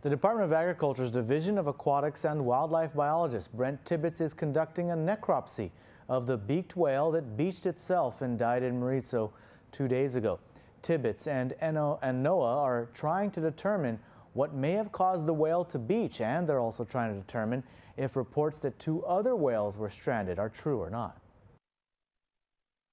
The Department of Agriculture's Division of Aquatics and Wildlife Biologist Brent Tibbetts is conducting a necropsy of the beaked whale that beached itself and died in Mauricio 2 days ago. Tibbetts and NOAA are trying to determine what may have caused the whale to beach, and they're also trying to determine if reports that 2 other whales were stranded are true or not.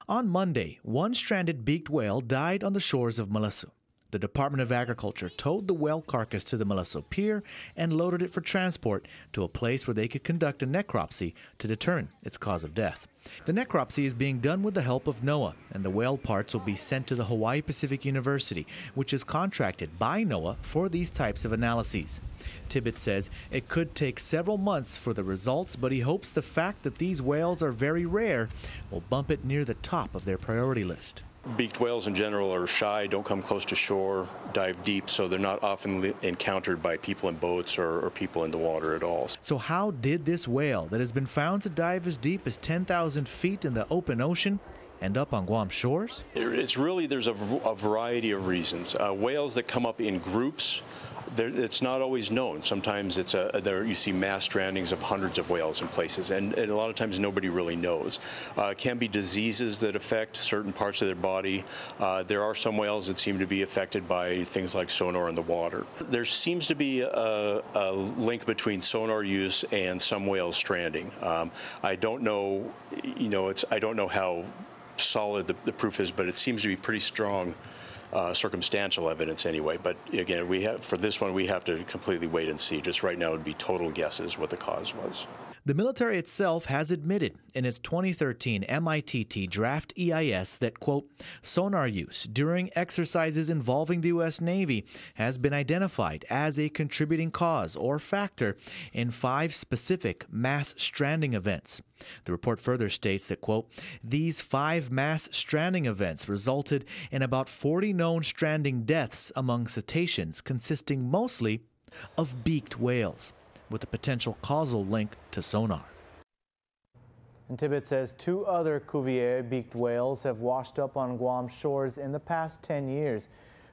On Monday, one stranded beaked whale died on the shores of Malassu. The Department of Agriculture towed the whale carcass to the Malassu Pier and loaded it for transport to a place where they could conduct a necropsy to determine its cause of death. The necropsy is being done with the help of NOAA, and the whale parts will be sent to the Hawaii Pacific University, which is contracted by NOAA for these types of analyses. Tibbetts says it could take several months for the results, but he hopes the fact that these whales are very rare will bump it near the top of their priority list. Beaked whales in general are shy, don't come close to shore, dive deep, so they're not often encountered by people in boats or people in the water at all. So how did this whale that has been found to dive as deep as 10,000 feet in the open ocean end up on Guam shores? It's really, there's a variety of reasons. Whales that come up in groups, it's not always known. Sometimes you see mass strandings of hundreds of whales in places, and a lot of times nobody really knows. It can be diseases that affect certain parts of their body. There are some whales that seem to be affected by things like sonar in the water. There seems to be a link between sonar use and some whales stranding. I don't know, I don't know how solid the proof is, but it seems to be pretty strong. Circumstantial evidence anyway, but again, for this one we have to completely wait and see. Just right now it would be total guesses what the cause was. The military itself has admitted in its 2013 MITT draft EIS that, quote, sonar use during exercises involving the U.S. Navy has been identified as a contributing cause or factor in 5 specific mass stranding events. The report further states that, quote, these 5 mass stranding events resulted in about 40 known stranding deaths among cetaceans, consisting mostly of beaked whales, with a potential causal link to sonar. And Tibbetts says 2 other Cuvier beaked whales have washed up on Guam shores in the past 10 years.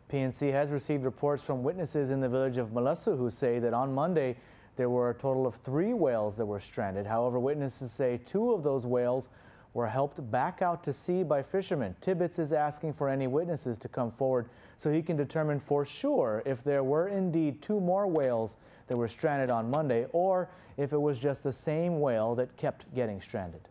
PNC has received reports from witnesses in the village of Malassu who say that on Monday there were a total of 3 whales that were stranded. However, witnesses say 2 of those whales were helped back out to sea by fishermen. Tibbetts is asking for any witnesses to come forward so he can determine for sure if there were indeed 2 more whales that were stranded on Monday or if it was just the same whale that kept getting stranded.